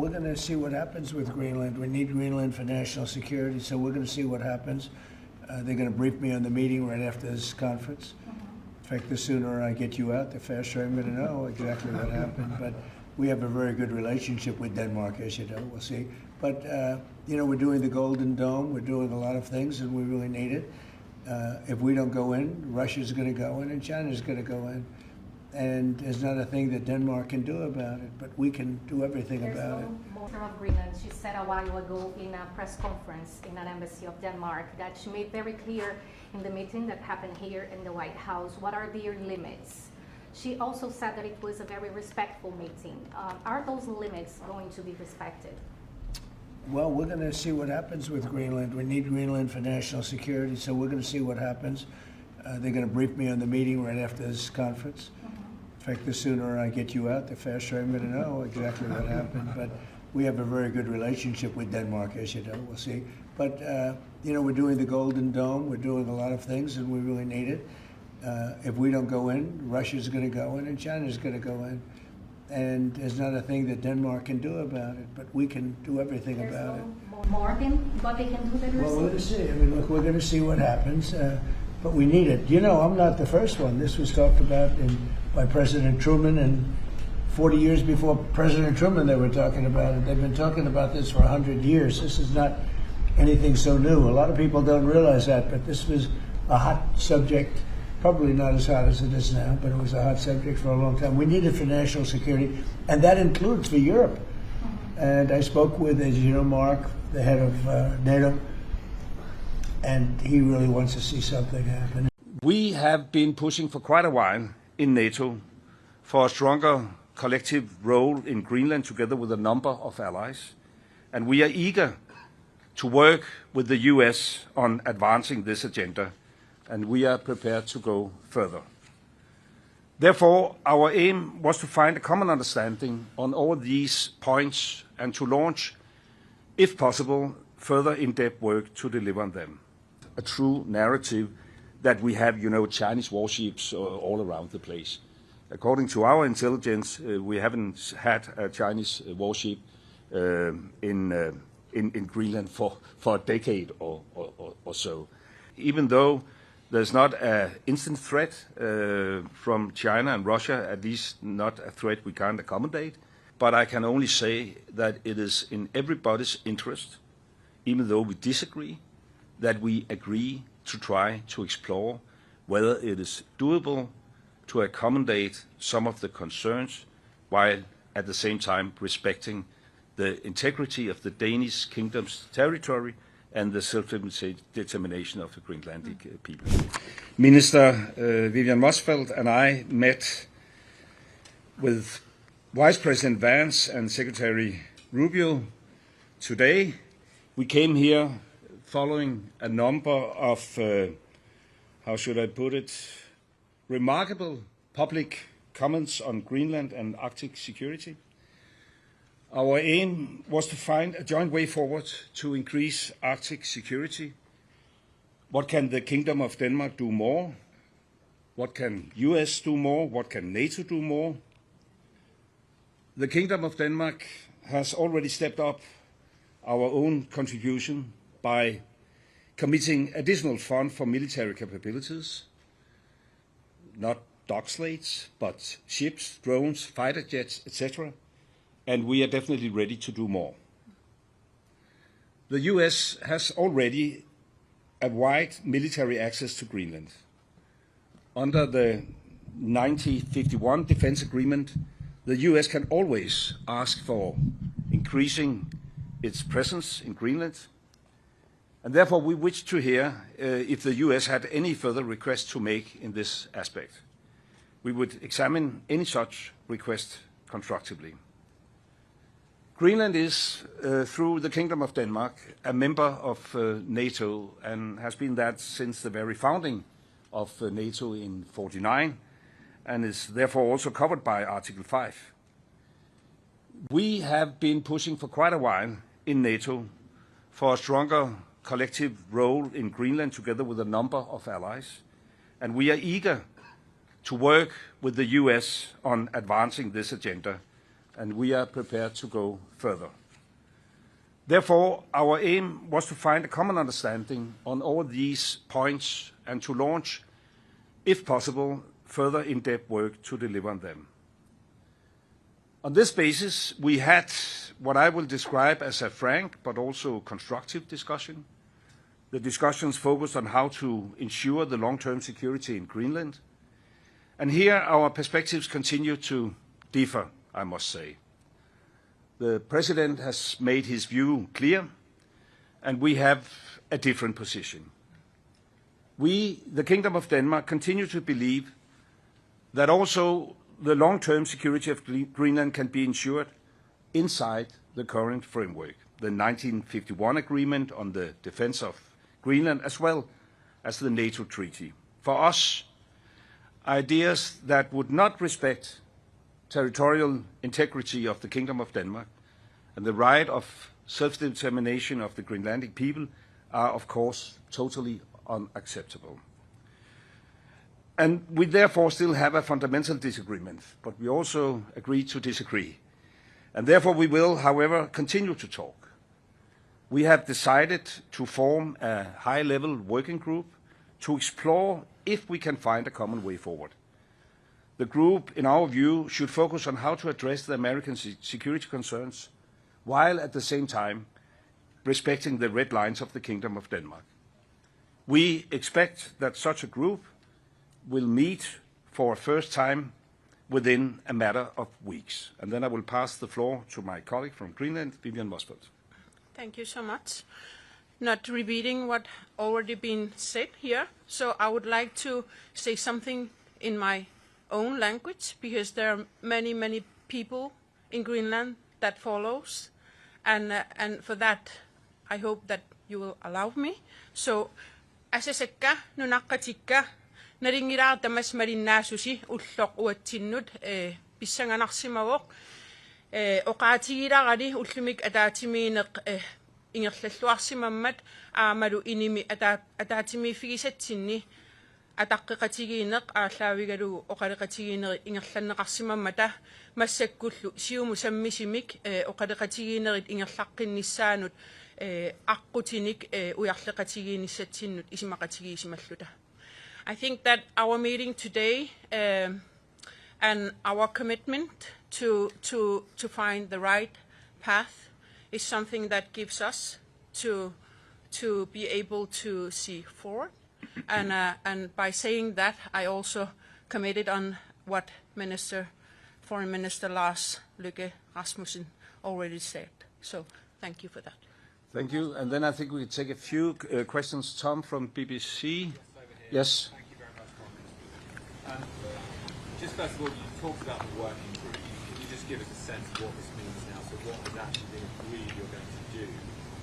we're going to see what happens with Greenland. We need Greenland for national security, so we're going to see what happens. They're going to brief me on the meeting right after this conference. In fact, the sooner I get you out, the faster I'm going to know exactly what happened. But we have a very good relationship with Denmark, as you know. We'll see. But, we're doing the Golden Dome. We're doing a lot of things, and we really need it. If we don't go in, Russia's going to go in, and China's going to go in. And there's not a thing that Denmark can do about it, but we can do everything about it. Of Greenland, she said a while ago in a press conference in an embassy of Denmark that she made very clear in the meeting that happened here in the White House what are their limits. She also said that it was a very respectful meeting. Are those limits going to be respected? Well, we're going to see what happens with Greenland. We need Greenland for national security, so we're going to see what happens. They're going to brief me on the meeting right after this conference. In fact, the sooner I get you out, the faster I'm going to know exactly what happened. But we have a very good relationship with Denmark, as you know. We'll see. But, we're doing the Golden Dome. We're doing a lot of things, and we really need it. If we don't go in, Russia's going to go in, and China's going to go in. And there's not a thing that Denmark can do about it, but we can do everything about it. More than what they can do than Well, we're going to see. Look, we're going to see what happens. But we need it. I'm not the first one. This was talked about by President Truman, and 40 years before President Truman they were talking about it. They've been talking about this for 100 years. This is not anything so new. A lot of people don't realize that, but this was a hot subject, probably not as hot as it is now, but it was a hot subject for a long time. We need it for national security, and that includes for Europe. And I spoke with, as you know, Mark, the head of NATO, and he really wants to see something happen. We have been pushing for quite a while in NATO for a stronger collective role in Greenland together with a number of allies. And we are eager to work with the US on advancing this agenda, and we are prepared to go further. Therefore, our aim was to find a common understanding on all these points and to launch, if possible, further in-depth work to deliver on them. A true narrative that we have, Chinese warships all around the place. According to our intelligence, we haven't had a Chinese warship in Greenland for a decade or so. Even though there's not an instant threat from China and Russia, at least not a threat we can't accommodate, but I can only say that it is in everybody's interest, even though we disagree, that we agree to try to explore whether it is doable to accommodate some of the concerns while at the same time respecting the integrity of the Danish kingdom's territory and the self-determination of the Greenlandic people. Minister Vivian Motzfeldt and I met with Vice President Vance and Secretary Rubio today. We came here following a number of, remarkable public comments on Greenland and Arctic security. Our aim was to find a joint way forward to increase Arctic security. What can the Kingdom of Denmark do more? What can US do more? What can NATO do more? The Kingdom of Denmark has already stepped up our own contribution by committing additional funds for military capabilities, not dock slates, but ships, drones, fighter jets, etc. And we are definitely ready to do more. The US has already a wide military access to Greenland. Under the 1951 Defense Agreement, the US can always ask for increasing its presence in Greenland. And therefore, we wish to hear if the US had any further requests to make in this aspect. We would examine any such request constructively. Greenland is, through the Kingdom of Denmark, a member of NATO and has been that since the very founding of NATO in 1949 and is therefore also covered by Article 5. We have been pushing for quite a while in NATO for a stronger collective role in Greenland together with a number of allies, and we are eager to work with the US on advancing this agenda, and we are prepared to go further. Therefore, our aim was to find a common understanding on all these points and to launch, if possible, further in-depth work to deliver on them. On this basis, we had what I will describe as a frank but also constructive discussion. The discussions focused on how to ensure the long-term security in Greenland. And here our perspectives continue to differ, I must say. The President has made his view clear, and we have a different position. We, the Kingdom of Denmark, continue to believe that also the long-term security of Greenland can be ensured inside the current framework, the 1951 agreement on the defense of Greenland, as well as the NATO treaty. For us, ideas that would not respect territorial integrity of the Kingdom of Denmark and the right of self-determination of the Greenlandic people are, of course, totally unacceptable. And we therefore still have a fundamental disagreement, but we also agree to disagree. And therefore we will, however, continue to talk. We have decided to form a high-level working group to explore if we can find a common way forward. The group, in our view, should focus on how to address the American security concerns, while at the same time respecting the red lines of the Kingdom of Denmark. We expect that such a group will meet for a first time within a matter of weeks. And then I will pass the floor to my colleague from Greenland, Vivian Mosfeld. Thank you so much. Not repeating what already been said here, so I would like to say something in my own language, because there are many, many people in Greenland that follows, and for that, I hope that you will allow me. So, asasakka nunaqatikka naringiraartamas marinnaasusi ulloq uatsinnut pissanganarsimavoq oqaatigilarali ullumik ataatimiineq ingerlalluarsimammat aamalu inimi ataatimiiffigisatsinni атаққиқатигиинеқ ааллаавигалугу оқалеқатигиинери ингерланнеқарсимаммата массаккуллу сиуму саммисимик оқалеқатигиинерит ингерлаққиннissaанут аққутиник уярлеқатигииниссатсиннут исимақатигиисималлута. I think that our meeting today and our commitment to find the right path is something that gives us to be able to see forward. And by saying that, I also committed on what Foreign Minister Lars Løkke Rasmussen already said. So thank you for that. Thank you. And then I think we take a few questions. Tom from BBC. Yes. Thank you very much, Prime Minister. Just first of all, you talked about the working group. Can you just give us a sense of what this means now? So what has actually been agreed you're going to do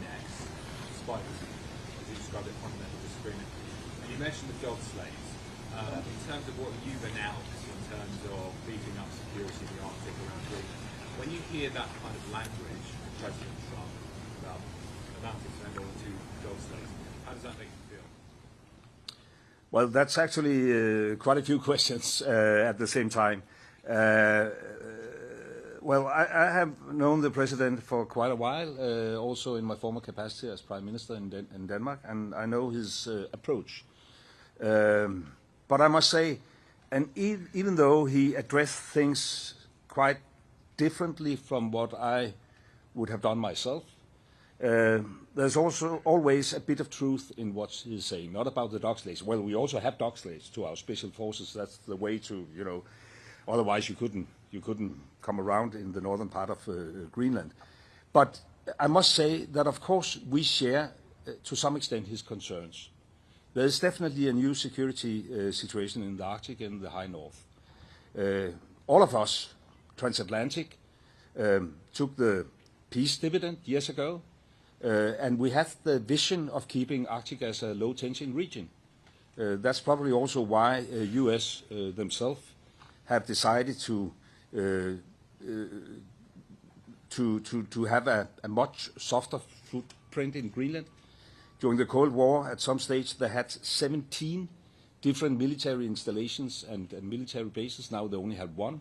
next, despite this, as you described it, fundamental disagreement? You mentioned the dog slaves. In terms of what you've announced in terms of beefing up security in the Arctic around Greenland, when you hear that kind of language from President Trump about amounting to more than 2 dog slaves, how does that make you feel? Well, that's actually quite a few questions at the same time. Well, I have known the President for quite a while, also in my former capacity as Prime Minister in Denmark, and I know his approach. But I must say, and even though he addressed things quite differently from what I would have done myself, there's also always a bit of truth in what he's saying, not about the dog slaves. Well, we also have dog slaves to our special forces. That's the way to, otherwise you couldn't come around in the northern part of Greenland. But I must say that, of course, we share, to some extent, his concerns. There is definitely a new security situation in the Arctic and the high north. All of us, transatlantic, took the peace dividend years ago, and we have the vision of keeping Arctic as a low-tension region. That's probably also why U.S. themselves have decided to have a much softer footprint in Greenland. During the Cold War, at some stage, they had 17 different military installations and military bases. Now they only have one.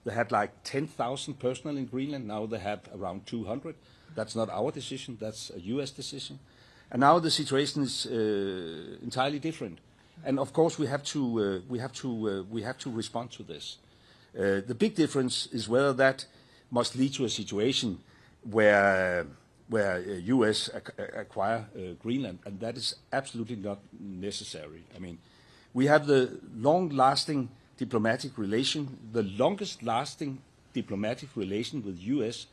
They had like 10,000 personnel in Greenland. Now they have around 200. That's not our decision. That's a U.S. decision. And now the situation is entirely different. And of course we have to respond to this. The big difference is whether that must lead to a situation where U.S. acquire Greenland, and that is absolutely not necessary. I mean, we have the long-lasting diplomatic relation, the longest-lasting diplomatic relation with U.S.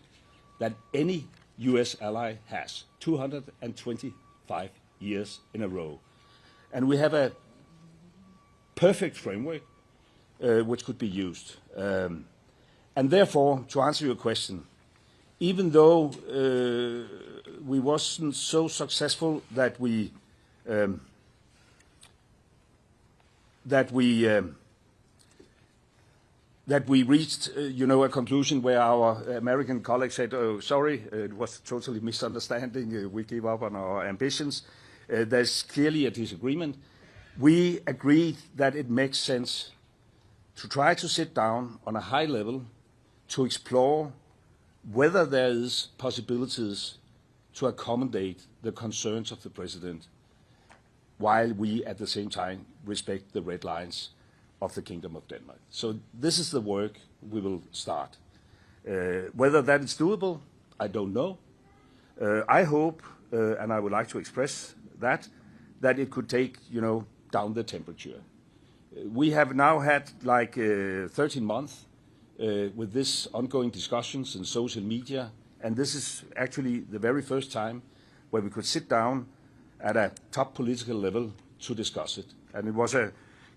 that any U.S. ally has, 225 years in a row. And we have a perfect framework which could be used. And therefore, to answer your question, even though we wasn't so successful that we reached, a conclusion where our American colleagues said, "Oh, sorry, it was a totally misunderstanding. We gave up on our ambitions." There's clearly a disagreement. We agreed that it makes sense to try to sit down on a high level to explore whether there is possibilities to accommodate the concerns of the President while we at the same time respect the red lines of the Kingdom of Denmark. So this is the work we will start. Whether that is doable, I don't know. I hope, and I would like to express that it could take, down the temperature. We have now had like 13 months with this ongoing discussions in social media, and this is actually the very first time where we could sit down at a top political level to discuss it. And it was a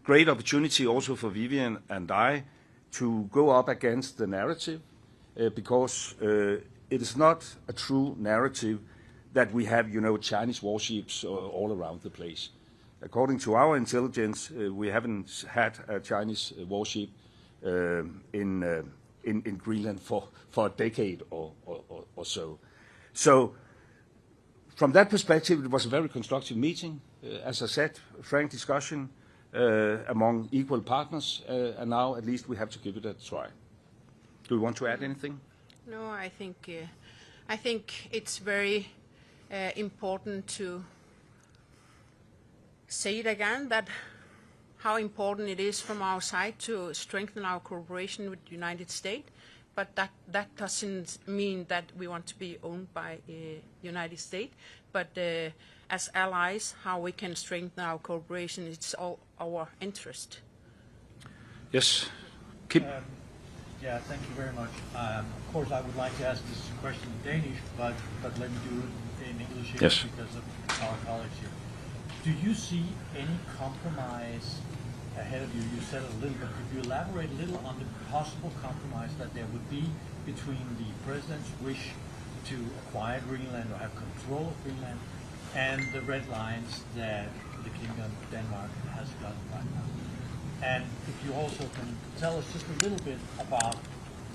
great opportunity also for Vivian and I to go up against the narrative because it is not a true narrative that we have, Chinese warships all around the place. According to our intelligence, we haven't had a Chinese warship in Greenland for a decade or so. So from that perspective, it was a very constructive meeting. As I said, frank discussion among equal partners, and now at least we have to give it a try. Do you want to add anything? No, I think it's very important to say it again, that how important it is from our side to strengthen our cooperation with the United States, but that doesn't mean that we want to be owned by the United States, but as allies, how we can strengthen our cooperation, it's all our interest. Yes. Keep. Yeah, thank you very much. Of course, I would like to ask this question in Danish, but let me do it in English here because of our colleagues here. Do you see any compromise ahead of you? You said it a little bit. Could you elaborate a little on the possible compromise that there would be between the President's wish to acquire Greenland or have control of Greenland and the red lines that the Kingdom of Denmark has got right now? And if you also can tell us just a little bit about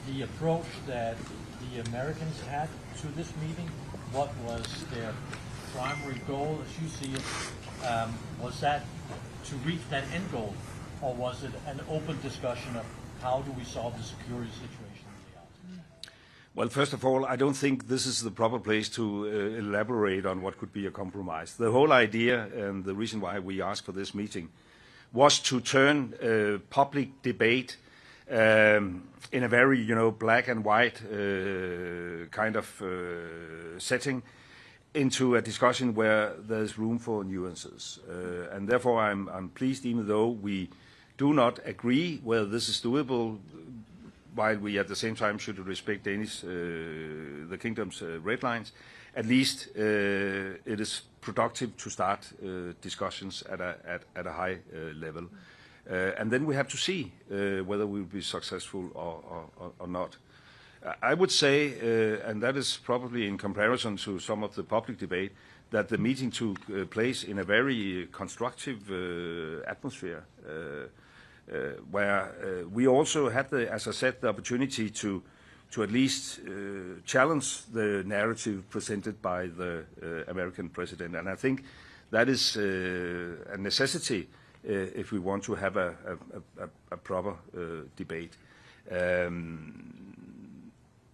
the approach that the Americans had to this meeting. What was their primary goal, as you see it? Was that to reach that end goal, or was it an open discussion of how do we solve the security situation in the Arctic? Well, first of all, I don't think this is the proper place to elaborate on what could be a compromise. The whole idea and the reason why we asked for this meeting was to turn public debate in a very, black and white kind of setting into a discussion where there's room for nuances. And therefore I'm pleased, even though we do not agree whether this is doable, while we at the same time should respect the Kingdom's red lines, at least it is productive to start discussions at a high level. And then we have to see whether we will be successful or not. I would say, and that is probably in comparison to some of the public debate, that the meeting took place in a very constructive atmosphere, where we also had, as I said, the opportunity to at least challenge the narrative presented by the American president. And I think that is a necessity if we want to have a proper debate.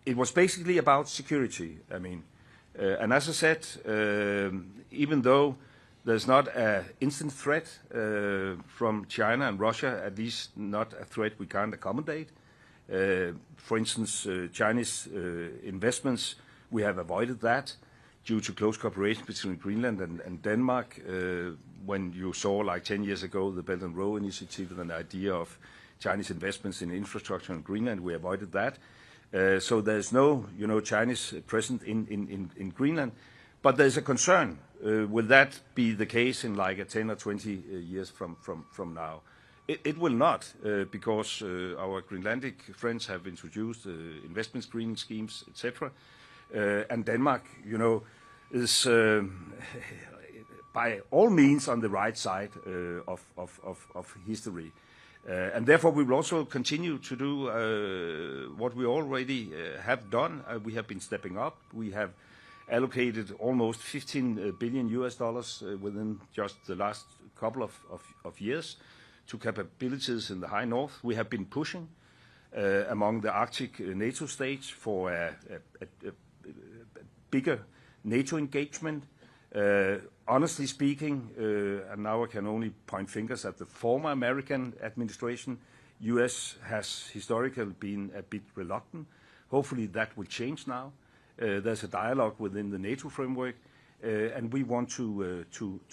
It was basically about security. I mean, and as I said, even though there's not an instant threat from China and Russia, at least not a threat we can't accommodate. For instance, Chinese investments, we have avoided that due to close cooperation between Greenland and Denmark. When you saw, like 10 years ago, the Belt and Road Initiative and the idea of Chinese investments in infrastructure in Greenland, we avoided that. So there's no, Chinese presence in Greenland. But there's a concern. Will that be the case in like 10 or 20 years from now? It will not, because our Greenlandic friends have introduced investment screening schemes, etc. And Denmark, is by all means on the right side of history. And therefore we will also continue to do what we already have done. We have been stepping up. We have allocated almost $15 billion within just the last couple of years to capabilities in the high north. We have been pushing among the Arctic NATO states for a bigger NATO engagement. Honestly speaking, and now I can only point fingers at the former American administration, U.S. has historically been a bit reluctant. Hopefully that will change now. There's a dialogue within the NATO framework, and we want to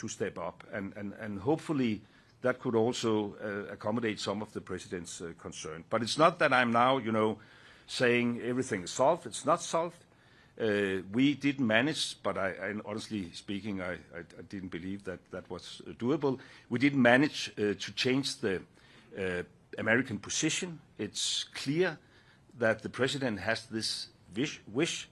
step up. And hopefully that could also accommodate some of the president's concern. But it's not that I'm now, saying everything is solved. It's not solved. We didn't manage, but I honestly speaking, I didn't believe that was doable. We didn't manage to change the American position. It's clear that the president has this wish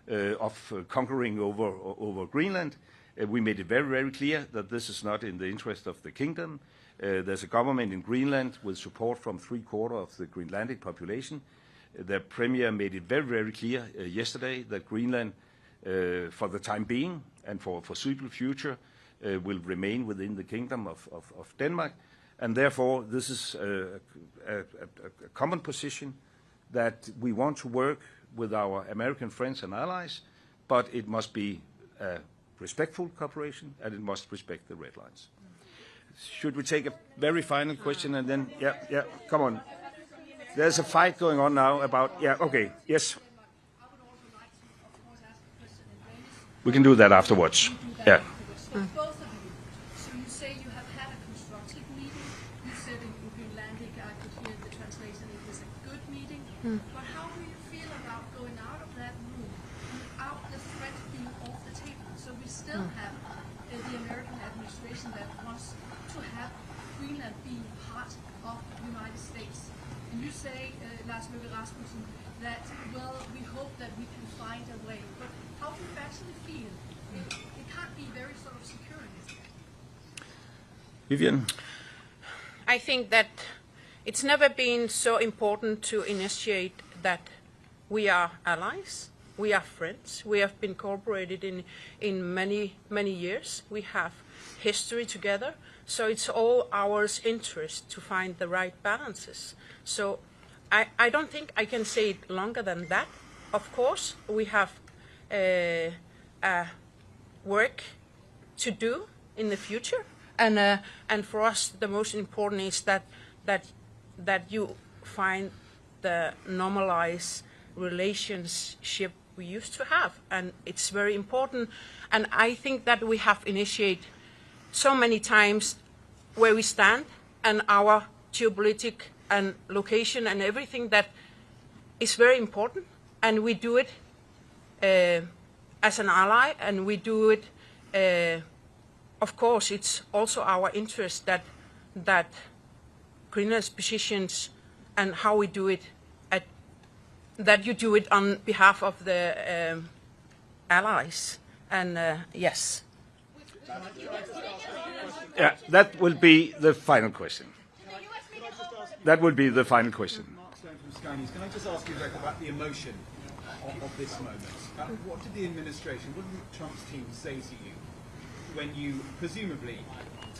of conquering over Greenland. We made it very, very clear that this is not in the interest of the kingdom. There's a government in Greenland with support from 3/4 of the Greenlandic population. The premier made it very, very clear yesterday that Greenland, for the time being and for foreseeable future, will remain within the kingdom of Denmark. And therefore, this is a common position that we want to work with our American friends and allies, but it must be a respectful cooperation and it must respect the red lines. Should we take a very final question and then, yeah, come on. There's a fight going on now about, okay, yes. We can do that afterwards. Yeah. Both of you. So you say you have had a constructive meeting. You said in Greenlandic, I could hear the translation, it was a good meeting. But how do you feel about going out of that room without the threat being off the table? So we still have the American administration that wants to have Greenland being part of the United States. And you say, Lars Løkke Rasmussen, that, well, we hope that we can find a way. But how do you actually feel? It can't be very sort of secure in this way. Vivian? I think that it's never been so important to initiate that we are allies, we are friends, we have been cooperated in many, many years, we have history together, so it's all our interest to find the right balances. So I don't think I can say it longer than that. Of course, we have work to do in the future, and for us the most important is that you find the normalized relationship we used to have, and it's very important. And I think that we have initiated so many times where we stand and our geopolitical and location and everything that is very important, and we do it as an ally, and we do it, of course, it's also our interest that Greenland's positions and how we do it, that you do it on behalf of the allies, and yes. Yeah, that will be the final question. That will be the final question. Mark Stone from Sky News. Can I just ask you, Greg, about the emotion of this moment? What did the administration, what did Trump's team say to you when you presumably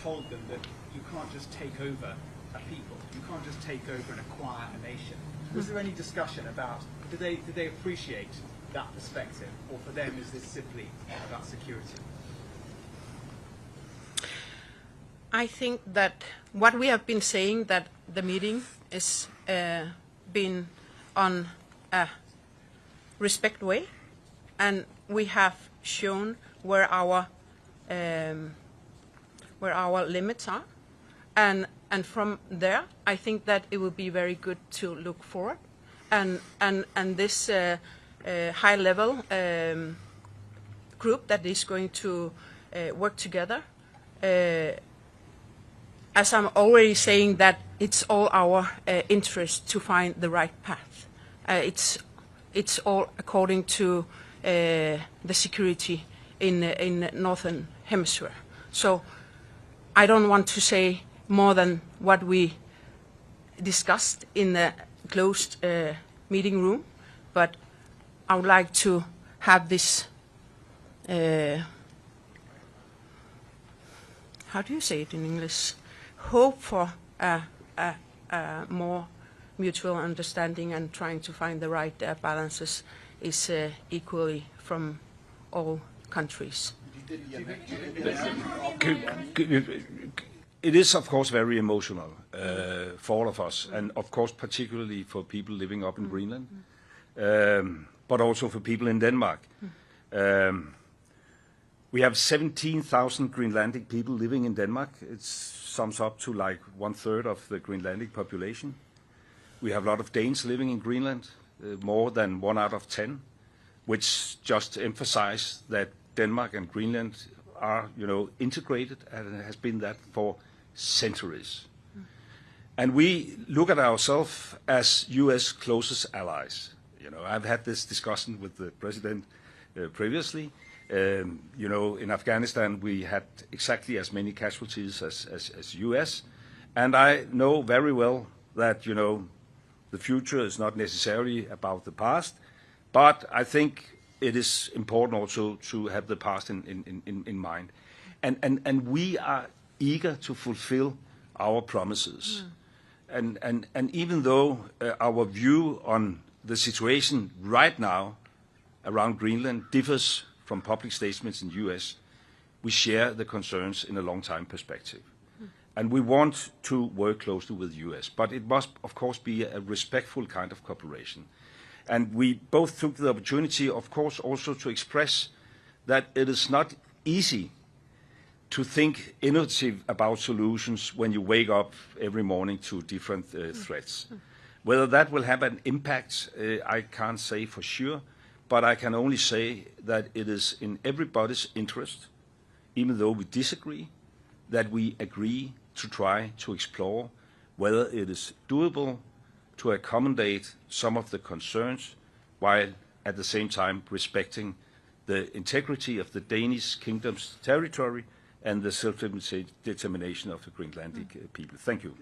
told them that you can't just take over a people, you can't just take over and acquire a nation? Was there any discussion about, do they appreciate that perspective, or for them is this simply about security? I think that what we have been saying, that the meeting is been on a respect way, and we have shown where our limits are, and from there I think that it will be very good to look forward, and this high level group that is going to work together. As I'm already saying, that it's all our interest to find the right path. It's all according to the security in Northern Hemisphere. So I don't want to say more than what we discussed in the closed meeting room, but I would like to have this. How do you say it in English? Hope for a more mutual understanding and trying to find the right balances is equally from all countries. It is, of course, very emotional for all of us, and of course, particularly for people living up in Greenland, but also for people in Denmark. We have 17,000 Greenlandic people living in Denmark. It sums up to like 1/3 of the Greenlandic population. We have a lot of Danes living in Greenland, more than 1 out of 10, which just emphasize that Denmark and Greenland are, integrated, and it has been that for centuries. And we look at ourselves as U.S. closest allies. I've had this discussion with the president previously. In Afghanistan, we had exactly as many casualties as U.S. And I know very well that, the future is not necessarily about the past, but I think it is important also to have the past in mind. And we are eager to fulfill our promises. And even though our view on the situation right now around Greenland differs from public statements in the U.S., we share the concerns in a long-time perspective. And we want to work closely with the U.S., but it must, of course, be a respectful kind of cooperation. And we both took the opportunity, of course, also to express that it is not easy to think innovative about solutions when you wake up every morning to different threats. Whether that will have an impact, I can't say for sure, but I can only say that it is in everybody's interest, even though we disagree, that we agree to try to explore whether it is doable to accommodate some of the concerns while at the same time respecting the integrity of the Danish kingdom's territory and the self-determination of the Greenlandic people. Thank you.